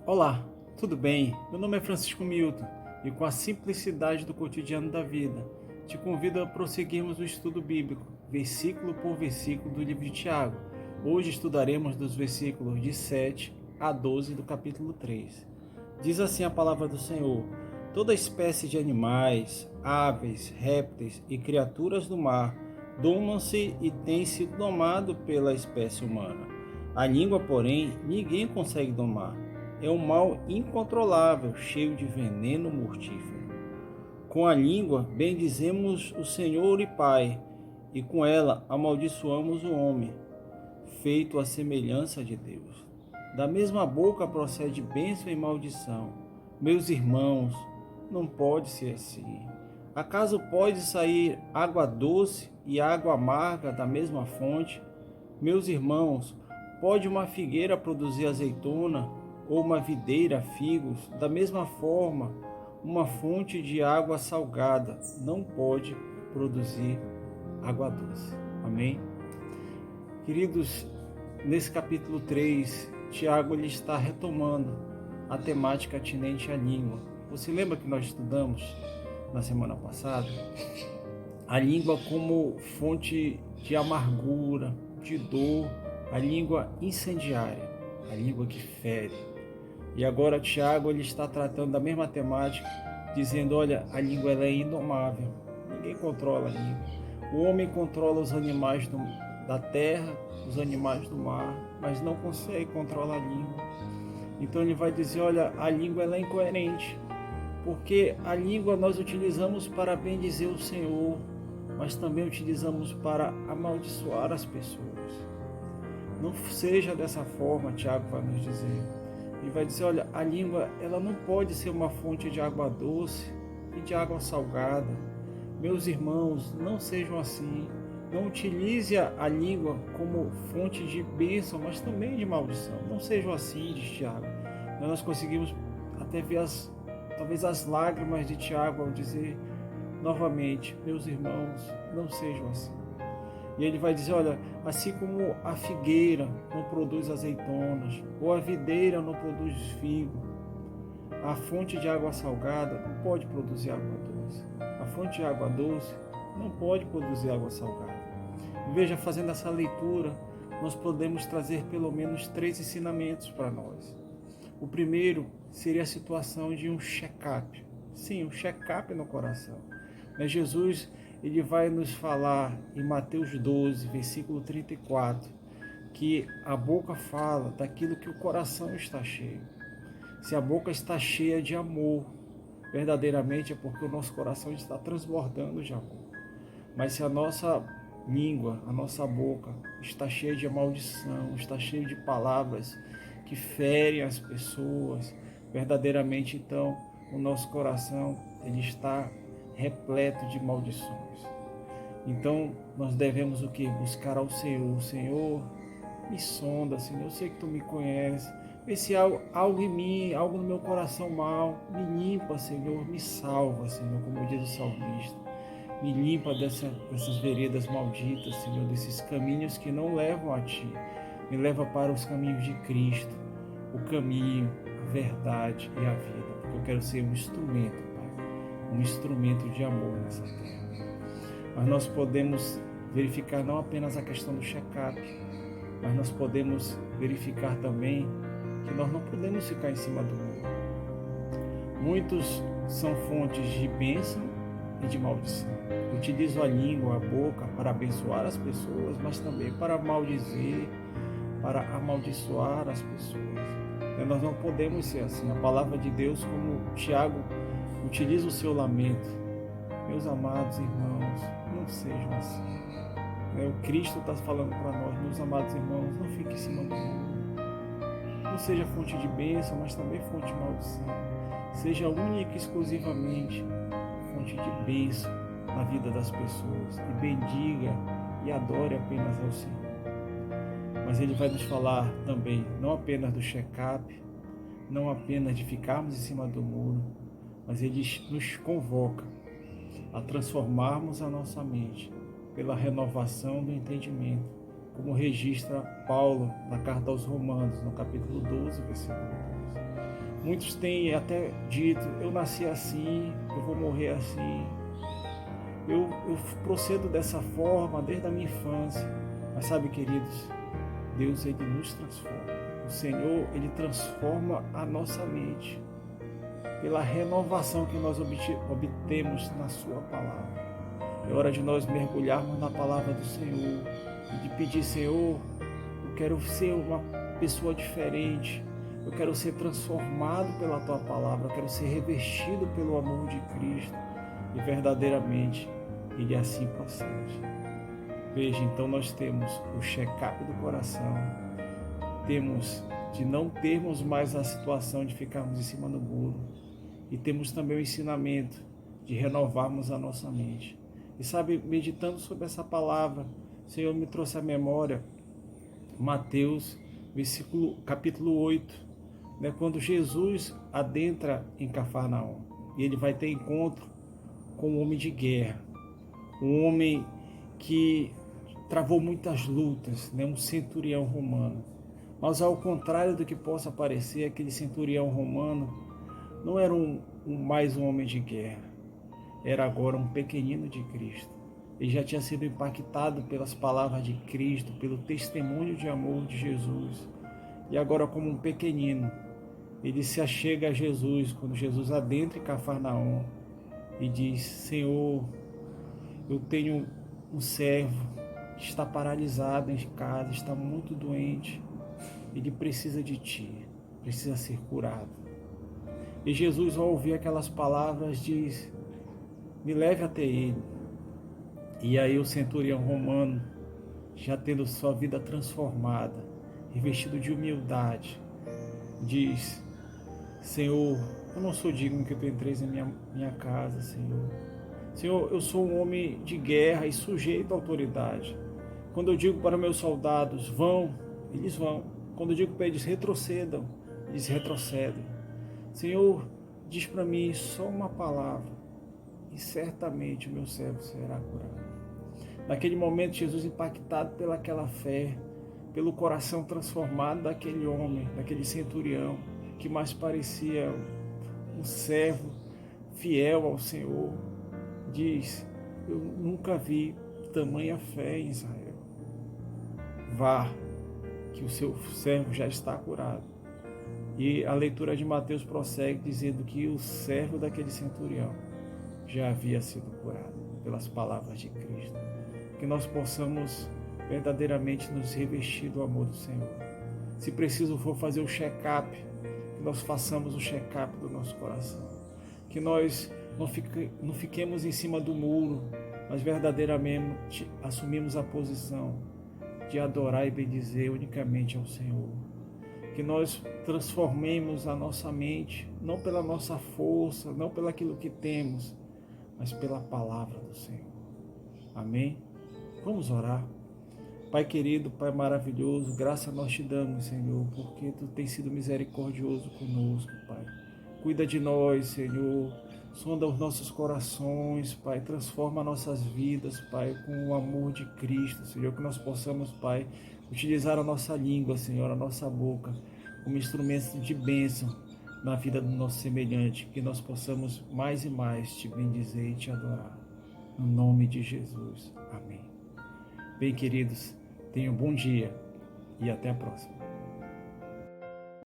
Olá, tudo bem? Meu nome é Francisco Milton e com a simplicidade do cotidiano da vida, te convido a prosseguirmos o estudo bíblico, versículo por versículo do livro de Tiago. Hoje estudaremos dos versículos de 7 a 12 do capítulo 3. Diz assim a palavra do Senhor: toda espécie de animais, aves, répteis e criaturas do mar domam-se e têm sido domado pela espécie humana. A língua, porém, ninguém consegue domar. É um mal incontrolável, cheio de veneno mortífero. Com a língua bendizemos o Senhor e Pai, e com ela amaldiçoamos o homem, feito à semelhança de Deus. Da mesma boca procede bênção e maldição. Meus irmãos, não pode ser assim. Acaso pode sair água doce e água amarga da mesma fonte? Meus irmãos, pode uma figueira produzir azeitona ou uma videira figos? Da mesma forma, uma fonte de água salgada não pode produzir água doce. Amém? Queridos, nesse capítulo 3, Tiago ele está retomando a temática atinente à língua. Você lembra que nós estudamos na semana passada? A língua como fonte de amargura, de dor, a língua incendiária, a língua que fere. E agora Tiago ele está tratando da mesma temática, dizendo, olha, a língua ela é indomável, ninguém controla a língua. O homem controla os animais da terra, os animais do mar, mas não consegue controlar a língua. Então ele vai dizer, olha, a língua ela é incoerente, porque a língua nós utilizamos para bendizer o Senhor, mas também utilizamos para amaldiçoar as pessoas. Não seja dessa forma, Tiago vai nos dizer. Ele vai dizer, olha, a língua ela não pode ser uma fonte de água doce e de água salgada. Meus irmãos, não sejam assim. Não utilize a língua como fonte de bênção, mas também de maldição. Não sejam assim, diz Tiago. Nós conseguimos até ver talvez as lágrimas de Tiago ao dizer novamente, meus irmãos, não sejam assim. E ele vai dizer, olha, assim como a figueira não produz azeitonas, ou a videira não produz figo, a fonte de água salgada não pode produzir água doce. A fonte de água doce não pode produzir água salgada. E veja, fazendo essa leitura, nós podemos trazer pelo menos 3 ensinamentos para nós. O primeiro seria a situação de um check-up. Sim, um check-up no coração. Mas Jesus ele vai nos falar em Mateus 12, versículo 34, que a boca fala daquilo que o coração está cheio. Se a boca está cheia de amor, verdadeiramente é porque o nosso coração está transbordando de amor. Mas se a nossa língua, a nossa boca está cheia de maldição, está cheia de palavras que ferem as pessoas, verdadeiramente então o nosso coração ele está repleto de maldições. Então nós devemos o que? Buscar ao Senhor. Senhor, me sonda, Senhor, eu sei que Tu me conheces. Vê se há algo em mim, algo no meu coração mal, me limpa, Senhor, me salva, Senhor, como diz o salmista. Me limpa dessas veredas malditas, Senhor, desses caminhos que não levam a Ti. Me leva para os caminhos de Cristo, o caminho, a verdade e a vida, porque eu quero ser um instrumento, Pai, um instrumento de amor nessa terra. Mas nós podemos verificar não apenas a questão do check-up, mas nós podemos verificar também que nós não podemos ficar em cima do muro. Muitos são fontes de bênção e de maldição. Utilizam a língua, a boca para abençoar as pessoas, mas também para maldizer, para amaldiçoar as pessoas. Nós não podemos ser assim. A palavra de Deus, como Tiago utiliza o seu lamento. Meus amados irmãos, não sejam assim. O Cristo está falando para nós, meus amados irmãos, não fique em cima do mundo. Não seja fonte de bênção, mas também fonte de maldição. Seja única e exclusivamente fonte de bênção na vida das pessoas. E bendiga e adore apenas ao Senhor. Mas Ele vai nos falar também, não apenas do check-up, não apenas de ficarmos em cima do muro, mas Ele nos convoca a transformarmos a nossa mente pela renovação do entendimento, como registra Paulo na carta aos Romanos, no capítulo 12, versículo 12. Muitos têm até dito: eu nasci assim, eu vou morrer assim, eu procedo dessa forma desde a minha infância. Mas sabe, queridos, Deus, Ele nos transforma. O Senhor, Ele transforma a nossa mente pela renovação que nós obtemos na Sua palavra. É hora de nós mergulharmos na palavra do Senhor e de pedir: Senhor, eu quero ser uma pessoa diferente, eu quero ser transformado pela Tua palavra, eu quero ser revestido pelo amor de Cristo. E verdadeiramente Ele assim procede. Veja, então nós temos o check-up do coração, temos de não termos mais a situação de ficarmos em cima do muro, e temos também o ensinamento de renovarmos a nossa mente. E sabe, meditando sobre essa palavra, o Senhor me trouxe à memória Mateus, capítulo 8, né, quando Jesus adentra em Cafarnaum, e ele vai ter encontro com um homem de guerra, um homem que travou muitas lutas, né, um centurião romano. Mas ao contrário do que possa parecer, aquele centurião romano não era mais um homem de guerra, era agora um pequenino de Cristo. Ele já tinha sido impactado pelas palavras de Cristo, pelo testemunho de amor de Jesus. E agora, como um pequenino, ele se achega a Jesus, quando Jesus adentra em Cafarnaum e diz: Senhor, eu tenho um servo que está paralisado em casa, está muito doente, ele precisa de ti, precisa ser curado. E Jesus, ao ouvir aquelas palavras, diz: me leve até ele. E aí o centurião romano, já tendo sua vida transformada, revestido de humildade, diz: Senhor, eu não sou digno que tu entres em minha casa, Senhor. Senhor, eu sou um homem de guerra e sujeito à autoridade. Quando eu digo para meus soldados: vão, eles vão. Quando eu digo para eles: retrocedam, eles retrocedem. Senhor, diz para mim só uma palavra e certamente o meu servo será curado. Naquele momento, Jesus, impactado pelaquela fé, pelo coração transformado daquele homem, daquele centurião, que mais parecia um servo fiel ao Senhor, diz: eu nunca vi tamanha fé em Israel. Vá, que o seu servo já está curado. E a leitura de Mateus prossegue dizendo que o servo daquele centurião já havia sido curado pelas palavras de Cristo. Que nós possamos verdadeiramente nos revestir do amor do Senhor. Se preciso for fazer o check-up, que nós façamos o check-up do nosso coração. Que nós não fiquemos em cima do muro, mas verdadeiramente assumimos a posição de adorar e bendizer unicamente ao Senhor. Que nós transformemos a nossa mente, não pela nossa força, não pelo aquilo que temos, mas pela palavra do Senhor. Amém? Vamos orar. Pai querido, Pai maravilhoso, graça nós te damos, Senhor, porque Tu tens sido misericordioso conosco, Pai. Cuida de nós, Senhor. Sonda os nossos corações, Pai. Transforma nossas vidas, Pai, com o amor de Cristo, Senhor. Que nós possamos, Pai, utilizar a nossa língua, Senhor, a nossa boca, como instrumento de bênção na vida do nosso semelhante. Que nós possamos mais e mais te bendizer e te adorar. No nome de Jesus. Amém. Bem, queridos, tenham um bom dia e até a próxima.